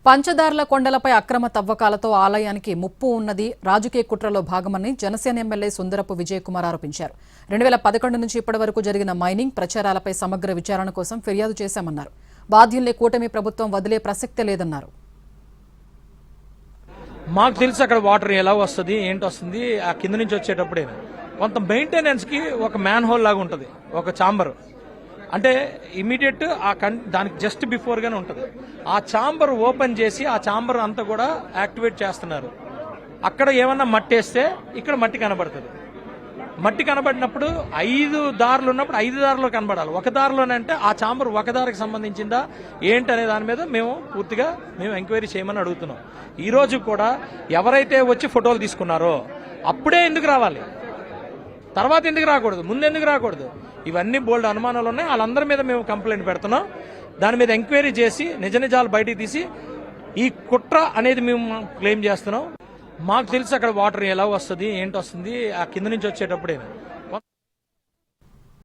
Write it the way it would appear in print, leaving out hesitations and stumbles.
పంచదార్ల కొండలపై అక్రమ తవ్వకాలతో ఆలయానికి ముప్పు ఉన్నది రాజకీయ కుట్రలో భాగమని జనసేన ఎమ్మెల్యే సుందరపు విజయకుమార్ ఆరోపించారు. 2011 నుంచి ఇప్పటి వరకు జరిగిన మైనింగ్ ప్రచారాలపై సమగ్ర విచారణ కోసం ఫిర్యాదు చేశామన్నారు. బాధ్యుల్ని కూటమి ప్రభుత్వం వదిలే ప్రసక్తే లేదన్నారు. మాకు తెలుసు అక్కడ వాటర్ ఎలా వస్తుంది ఏంటి వస్తుంది ఆ కింద నుంచి వచ్చేటప్పుడే కొంత మెయింటెనెన్స్ కి ఒక మ్యాన్ హోల్ లాగా ఉంటుంది, ఒక చాంబర్ అంటే ఇమీడియట్ దానికి జస్ట్ బిఫోర్ గానే ఉంటుంది. ఆ చాంబర్ ఓపెన్ చేసి ఆ చాంబర్ అంతా కూడా యాక్టివేట్ చేస్తున్నారు. అక్కడ ఏమన్నా మట్టి వేస్తే ఇక్కడ మట్టి కనబడుతుంది. మట్టి కనబడినప్పుడు 5 దారులు ఉన్నప్పుడు 5 దారులు కనబడాలి. ఒక దారిలోనంటే ఆ చాంబర్ ఒక దారికి సంబంధించిందా ఏంటనే దాని మీద మేము పూర్తిగా ఎంక్వైరీ చేయమని అడుగుతున్నాం. ఈ రోజు కూడా ఎవరైతే వచ్చి ఫోటోలు తీసుకున్నారో అప్పుడే ఎందుకు రావాలి, తర్వాత ఎందుకు రాకూడదు, ముందు ఎందుకు రాకూడదు, ఇవన్నీ బోల్డ్ అనుమానాలు ఉన్నాయి. వాళ్ళందరి మీద మేము కంప్లైంట్ పెడుతున్నాం. దాని మీద ఎంక్వైరీ చేసి నిజ నిజాలు బయటికి తీసి ఈ కుట్ర అనేది మేము క్లెయిమ్ చేస్తున్నాం. మాకు తెలుసు అక్కడ వాటర్ ఎలా వస్తుంది ఏంటి వస్తుంది ఆ కింద నుంచి వచ్చేటప్పుడే